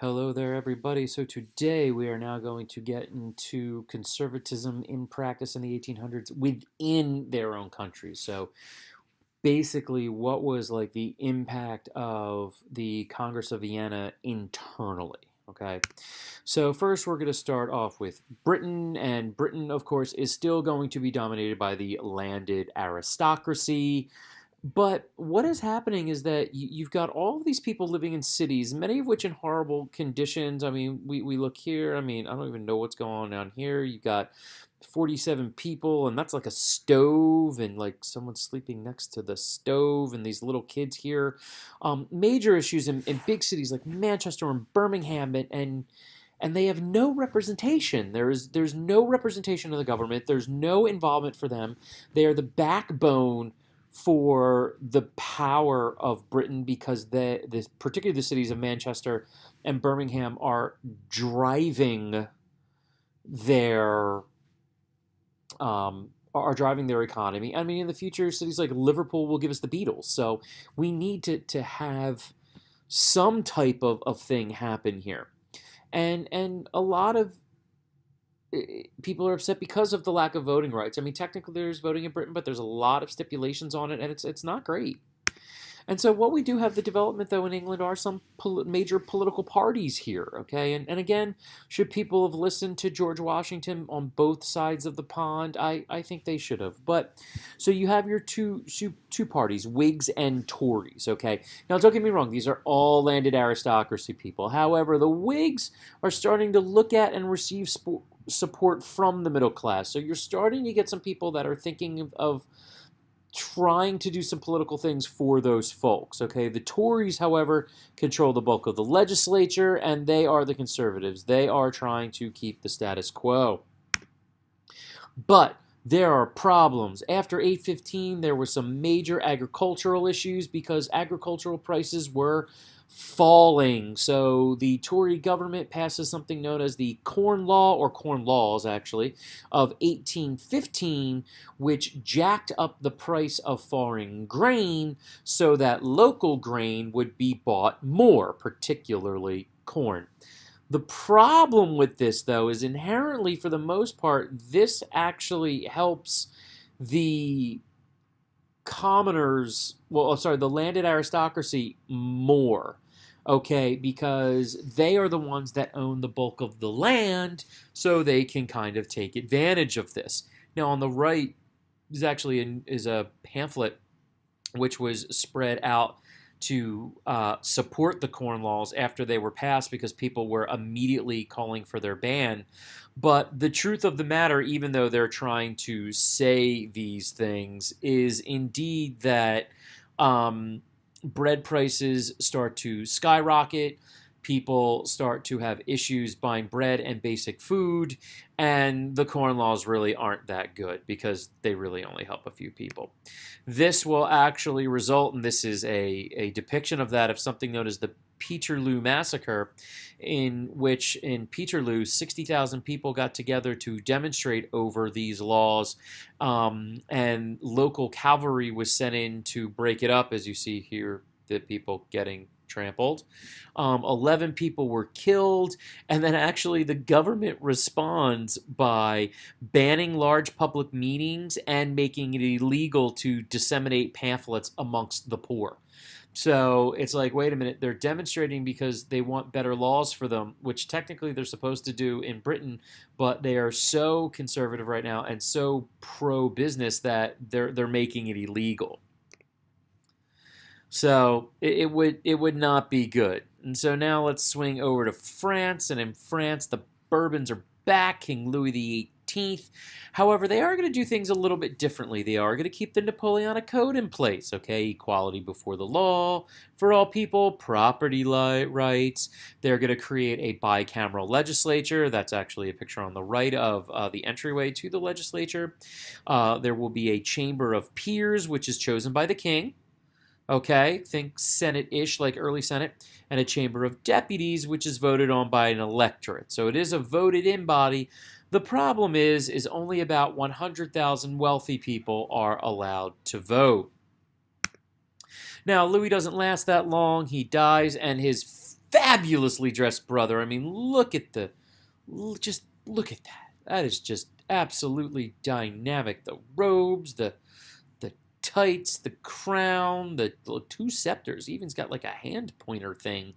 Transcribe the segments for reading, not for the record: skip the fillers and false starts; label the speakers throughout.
Speaker 1: Hello there, everybody. So today we are now going to get into conservatism in practice in the 1800s within their own countries. So basically, what was like the impact of the Congress of Vienna internally? Okay. So first, we're going to start off with Britain, and Britain, of course, is still going to be dominated by the landed aristocracy. But what is happening is that you've got all of these people living in cities, many of which in horrible conditions. I mean, we look here. I mean, I don't even know what's going on down here. You've got 47 people, and that's like a stove, and like someone sleeping next to the stove, and these little kids here. Major issues in big cities like Manchester and Birmingham, and they have no representation. There's no representation of the government. There's no involvement for them. They are the backbone for the power of Britain because particularly the cities of Manchester and Birmingham are driving their driving their economy. I mean, in the future, cities like Liverpool will give us the Beatles. So we need to have some type of thing happen here, and a lot of people are upset because of the lack of voting rights. I mean, technically there's voting in Britain, but there's a lot of stipulations on it, and it's not great. And so what we do have the development, though, in England are some major political parties here, okay? And again, should people have listened to George Washington on both sides of the pond? I think they should have. But so you have your two parties, Whigs and Tories, okay? Now, don't get me wrong. These are all landed aristocracy people. However, the Whigs are starting to look at and receive support from the middle class. So you're starting to get some people that are thinking of trying to do some political things for those folks. Okay, the Tories, however, control the bulk of the legislature, and they are the conservatives. They are trying to keep the status quo. But there are problems. After 815, there were some major agricultural issues because agricultural prices were falling. So the Tory government passes something known as the Corn Law, or Corn Laws actually, of 1815, which jacked up the price of foreign grain so that local grain would be bought more, particularly corn. The problem with this, though, is inherently, for the most part, this actually helps the commoners, the landed aristocracy more, okay, because they are the ones that own the bulk of the land, so they can kind of take advantage of this. Now, on the right is actually is a pamphlet which was spread out to support the Corn Laws after they were passed because people were immediately calling for their ban. But the truth of the matter, even though they're trying to say these things, is indeed that bread prices start to skyrocket. People start to have issues buying bread and basic food, and the Corn Laws really aren't that good because they really only help a few people. This will actually result, and this is a depiction of that, of something known as the Peterloo Massacre, in which in Peterloo, 60,000 people got together to demonstrate over these laws, and local cavalry was sent in to break it up, as you see here, the people getting trampled. 11 people were killed, and then actually the government responds by banning large public meetings and making it illegal to disseminate pamphlets amongst the poor. So it's like, wait a minute, they're demonstrating because they want better laws for them, which technically they're supposed to do in Britain, but they are so conservative right now and so pro-business that they're making it illegal. So it would not be good. And so now let's swing over to France. And in France, the Bourbons are back, King Louis XVIII. However, they are going to do things a little bit differently. They are going to keep the Napoleonic Code in place, okay? Equality before the law for all people, property rights. They're going to create a bicameral legislature. That's actually a picture on the right of the entryway to the legislature. There will be a chamber of peers, which is chosen by the king. Okay, think Senate-ish, like early Senate, and a Chamber of Deputies, which is voted on by an electorate. So it is a voted-in body. The problem is only about 100,000 wealthy people are allowed to vote. Now, Louis doesn't last that long. He dies, and his fabulously dressed brother. I mean, just look at that. That is just absolutely dynamic. The robes, the tights, the crown, the two scepters. He even's got like a hand pointer thing.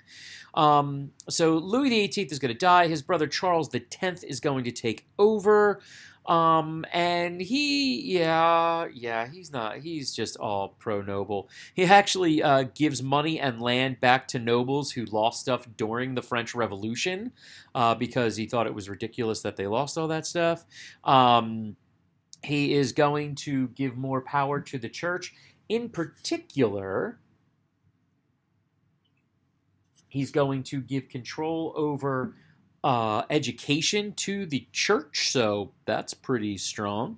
Speaker 1: So Louis XVIII is going to die. His brother Charles X is going to take over. And he's just all pro-noble. He actually gives money and land back to nobles who lost stuff during the French Revolution because he thought it was ridiculous that they lost all that stuff. He is going to give more power to the church. In particular, he's going to give control over education to the church, so that's pretty strong.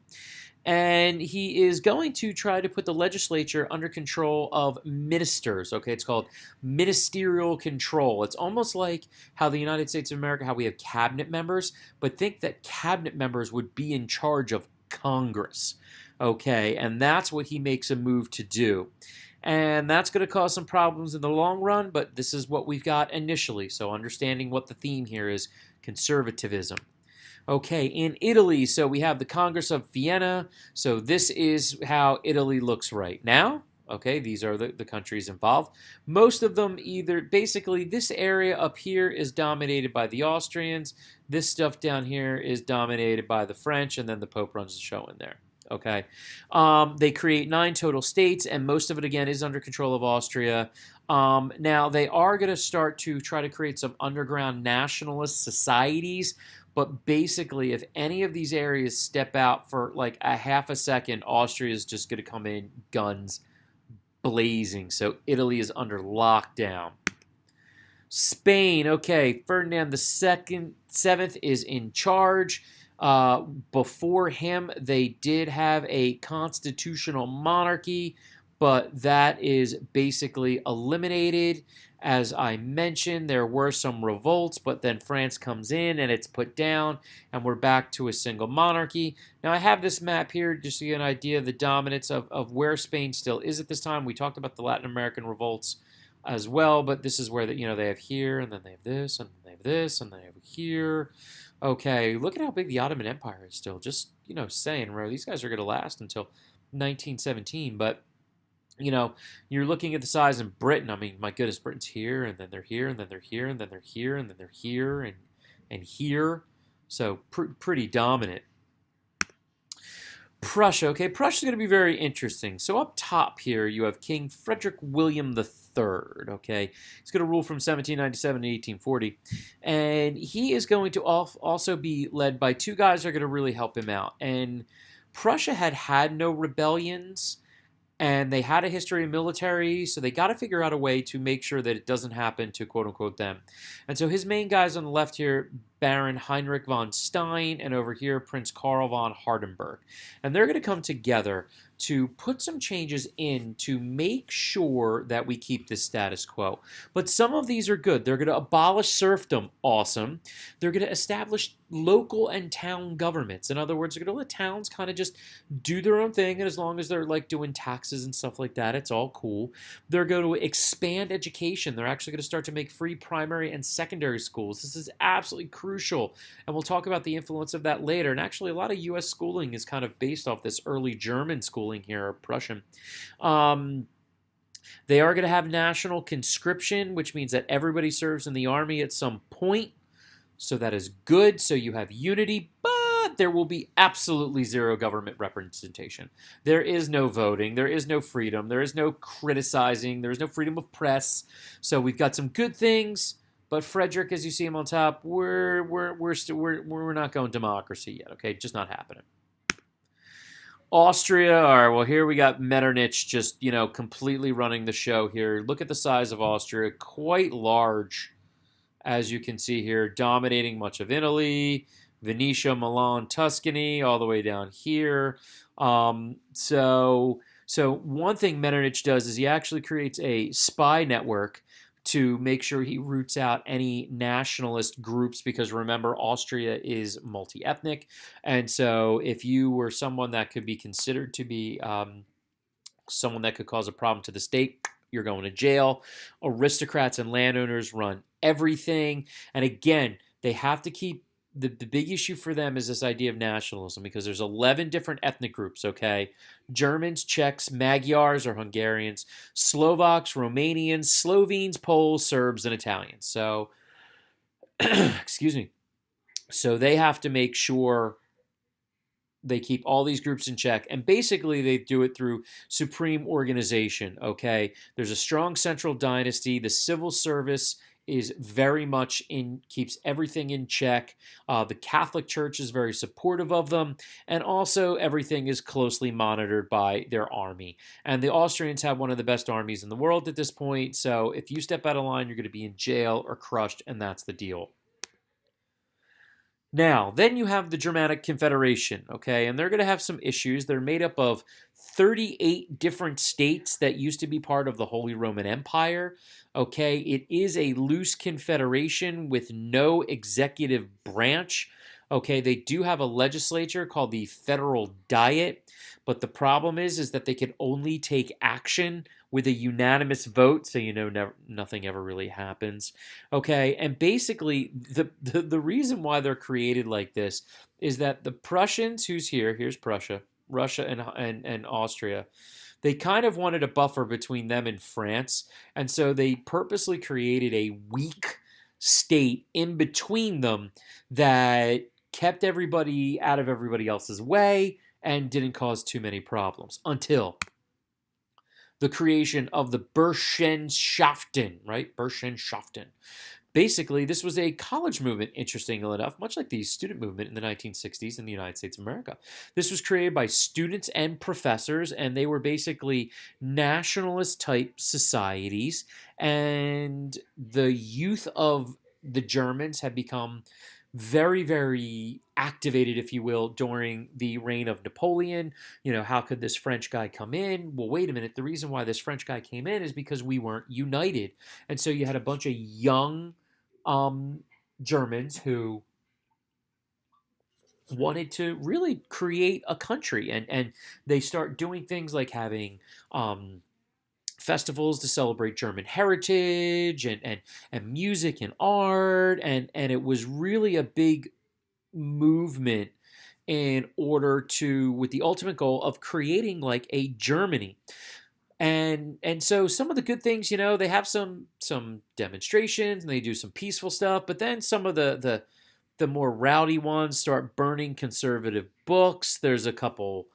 Speaker 1: And he is going to try to put the legislature under control of ministers. Okay, it's called ministerial control. It's almost like how the United States of America, how we have cabinet members, but think that cabinet members would be in charge of Congress. Okay, and that's what he makes a move to do. And that's going to cause some problems in the long run, but this is what we've got initially. So understanding what the theme here is, conservatism. Okay, in Italy, so we have the Congress of Vienna. So this is how Italy looks right now. Okay, these are the countries involved. Most of them basically this area up here is dominated by the Austrians. This stuff down here is dominated by the French, and then the Pope runs the show in there. Okay, they create 9 total states, and most of it, again, is under control of Austria. Now, they are going to start to try to create some underground nationalist societies, but basically, if any of these areas step out for like a half a second, Austria is just going to come in guns blazing. So Italy is under lockdown. Spain, okay, Ferdinand the Seventh is in charge. Before him, they did have a constitutional monarchy, but that is basically eliminated. As I mentioned, there were some revolts, but then France comes in and it's put down, and we're back to a single monarchy. Now, I have this map here just to get an idea of the dominance of where Spain still is at this time. We talked about the Latin American revolts as well, but this is where they have here, and then they have this, and they have this, and they have here. Okay, look at how big the Ottoman Empire is still. Just, saying, these guys are going to last until 1917. But, you're looking at the size in Britain. I mean, my goodness, Britain's here, and then they're here, and then they're here, and then they're here, and then they're here, and here. So, pretty dominant. Prussia. Okay, Prussia's going to be very interesting. So up top here, you have King Frederick William III. Okay, he's going to rule from 1797 to 1840, and he is going to also be led by 2 guys that are going to really help him out. And Prussia had no rebellions, and they had a history of military, so they got to figure out a way to make sure that it doesn't happen to quote-unquote them. And so his main guys on the left here, Baron Heinrich von Stein, and over here, Prince Karl von Hardenberg. And they're going to come together to put some changes in to make sure that we keep this status quo. But some of these are good. They're going to abolish serfdom. Awesome. They're going to establish local and town governments. In other words, they're going to let towns kind of just do their own thing, and as long as they're like doing taxes and stuff like that, it's all cool. They're going to expand education. They're actually going to start to make free primary and secondary schools. This is absolutely crucial, and we'll talk about the influence of that later. And actually, a lot of U.S. schooling is kind of based off this early German schooling here, or Prussian. They are going to have national conscription, which means that everybody serves in the army at some point. So that is good. So you have unity, but there will be absolutely zero government representation. There is no voting. There is no freedom. There is no criticizing. There is no freedom of press. So we've got some good things. But Frederick, as you see him on top, we're not going democracy yet. Okay, just not happening. Austria, all right, well, here we got Metternich just, completely running the show here. Look at the size of Austria, quite large, as you can see here, dominating much of Italy, Venetia, Milan, Tuscany, all the way down here. So one thing Metternich does is he actually creates a spy network to make sure he roots out any nationalist groups, because remember, Austria is multi-ethnic, and so if you were someone that could be considered to be someone that could cause a problem to the state, you're going to jail. Aristocrats and landowners run everything. And again, they have to keep the big issue for them is this idea of nationalism, because there's 11 different ethnic groups, okay? Germans, Czechs, Magyars or Hungarians, Slovaks, Romanians, Slovenes, Poles, Serbs, and Italians. So, excuse me. So they have to make sure they keep all these groups in check. And basically, they do it through supreme organization, okay? There's a strong central dynasty. The civil service is very much keeps everything in check. The Catholic Church is very supportive of them. And also, everything is closely monitored by their army. And the Austrians have one of the best armies in the world at this point. So if you step out of line, you're going to be in jail or crushed, and that's the deal. Now, then you have the Germanic Confederation, okay? And they're going to have some issues. They're made up of 38 different states that used to be part of the Holy Roman Empire, okay? It is a loose confederation with no executive branch, okay? They do have a legislature called the Federal Diet, but the problem is that they can only take action with a unanimous vote, so nothing ever really happens. Okay, and basically the reason why they're created like this is that the Prussians, here's Prussia, Russia and Austria, they kind of wanted a buffer between them and France, and so they purposely created a weak state in between them that kept everybody out of everybody else's way and didn't cause too many problems until the creation of the Burschenschaften, right? Burschenschaften. Basically, this was a college movement, interestingly enough, much like the student movement in the 1960s in the United States of America. This was created by students and professors, and they were basically nationalist-type societies, and the youth of the Germans had become very, very activated, if you will, during the reign of Napoleon. How could this French guy come in? Well, wait a minute. The reason why this French guy came in is because we weren't united. And so you had a bunch of young Germans who wanted to really create a country. And they start doing things like having festivals to celebrate German heritage and music and art, and it was really a big movement in order to, with the ultimate goal of creating like a Germany. And so some of the good things, they have some demonstrations and they do some peaceful stuff, but then some of the more rowdy ones start burning conservative books. There's a couple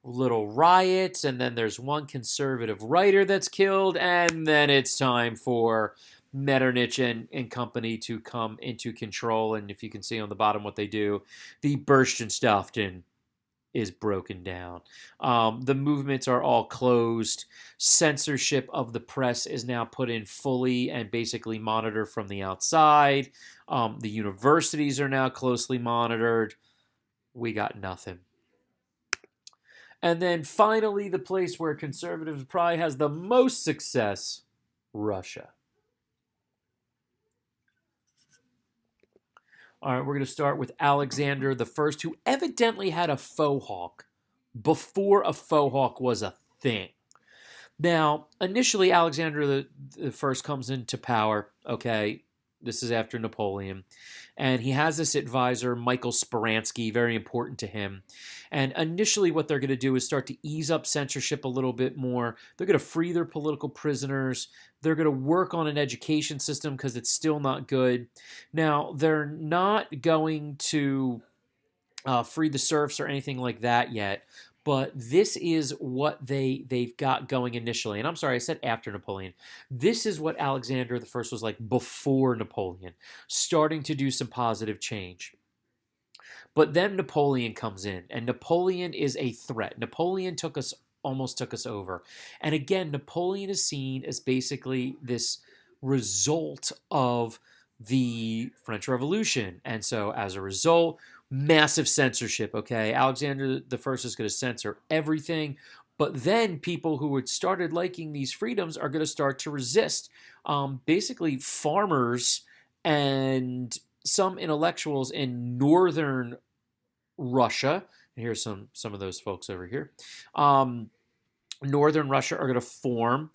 Speaker 1: little riots, and then there's one conservative writer that's killed, and then it's time for Metternich and company to come into control. And if you can see on the bottom what they do, the Burschenschaften is broken down. The movements are all closed. Censorship of the press is now put in fully and basically monitored from the outside. The universities are now closely monitored. We got nothing. And then finally, the place where conservatives probably has the most success, Russia. All right, we're going to start with Alexander the First, who evidently had a faux hawk before a faux hawk was a thing. Now, initially, Alexander the First comes into power, okay? This is after Napoleon. And he has this advisor, Michael Speransky, very important to him. And initially what they're going to do is start to ease up censorship a little bit more. They're going to free their political prisoners. They're going to work on an education system because it's still not good. Now, they're not going to free the serfs or anything like that yet. But this is what they've got going initially. And I'm sorry, I said after Napoleon. This is what Alexander the First was like before Napoleon, starting to do some positive change. But then Napoleon comes in, and Napoleon is a threat. Napoleon almost took us over. And again, Napoleon is seen as basically this result of the French Revolution. And so as a result, massive censorship, okay? Alexander the First is going to censor everything, but then people who had started liking these freedoms are going to start to resist. Basically, farmers and some intellectuals in northern Russia, and here's some of those folks over here, northern Russia are going to form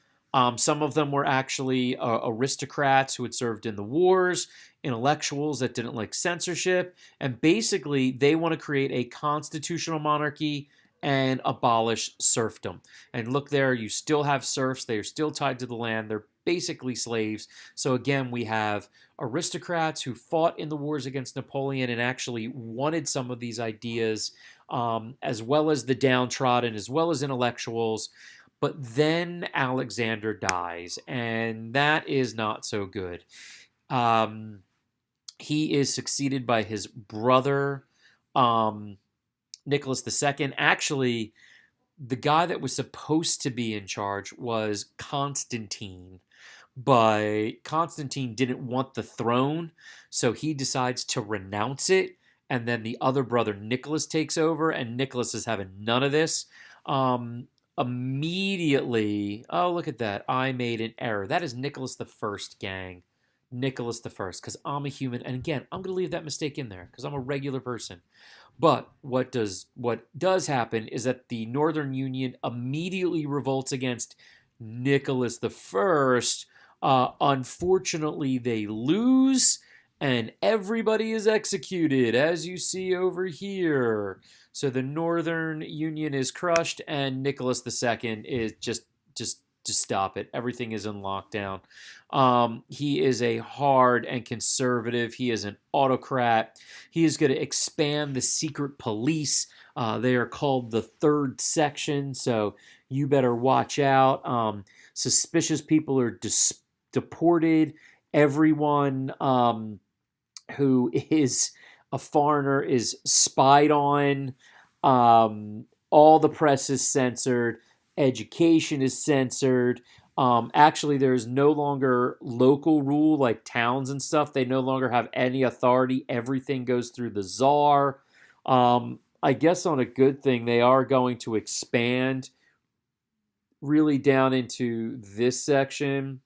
Speaker 1: Some of them were actually aristocrats who had served in the wars, intellectuals that didn't like censorship, and basically they want to create a constitutional monarchy and abolish serfdom. And look there, you still have serfs, they are still tied to the land, they're basically slaves. So again, we have aristocrats who fought in the wars against Napoleon and actually wanted some of these ideas, as well as the downtrodden, as well as intellectuals. But then Alexander dies, and that is not so good. He is succeeded by his brother, Nicholas II. Actually, the guy that was supposed to be in charge was Constantine, but Constantine didn't want the throne, so he decides to renounce it, and then the other brother, Nicholas, takes over, and Nicholas is having none of this. Immediately, oh, look at that. I made an error. That is Nicholas the First, gang. Nicholas the First, because I'm a human. And again, I'm going to leave that mistake in there because I'm a regular person. But what does happen is that the Northern Union immediately revolts against Nicholas the First. Unfortunately, they lose, and everybody is executed, as you see over here. So the Northern Union is crushed, and Nicholas II is just stop it. Everything is in lockdown. He is a hard and conservative. He is an autocrat. He is going to expand the secret police. They are called the Third Section, so you better watch out. Suspicious people are deported. Everyone who is a foreigner is spied on. All the press is censored. Education is censored. Actually, there's no longer local rule like towns and stuff. They no longer have any authority. Everything goes through the czar. I guess on a good thing, they are going to expand really down into this section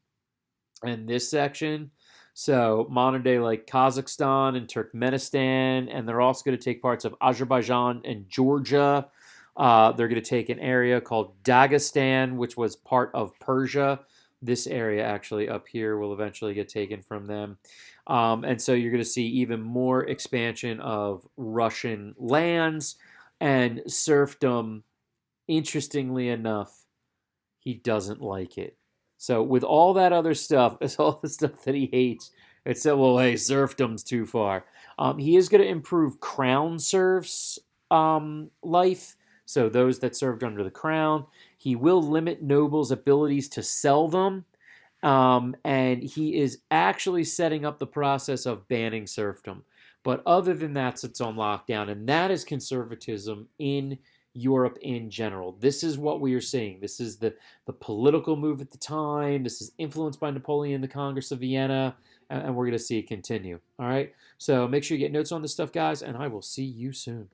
Speaker 1: and this section. So modern day like Kazakhstan and Turkmenistan, and they're also going to take parts of Azerbaijan and Georgia. They're going to take an area called Dagestan, which was part of Persia. This area actually up here will eventually get taken from them. And so you're going to see even more expansion of Russian lands and serfdom. Interestingly enough, he doesn't like it. So with all that other stuff, it's all the stuff that he hates. It said, well, hey, serfdom's too far. He is going to improve crown serfs' life. So those that served under the crown. He will limit nobles' abilities to sell them. And he is actually setting up the process of banning serfdom. But other than that, it's on lockdown. And that is conservatism in Europe in general. This is what we are seeing. This is the political move at the time. This is influenced by Napoleon, the Congress of Vienna. And we're going to see it continue. All right? So make sure you get notes on this stuff, guys. And I will see you soon.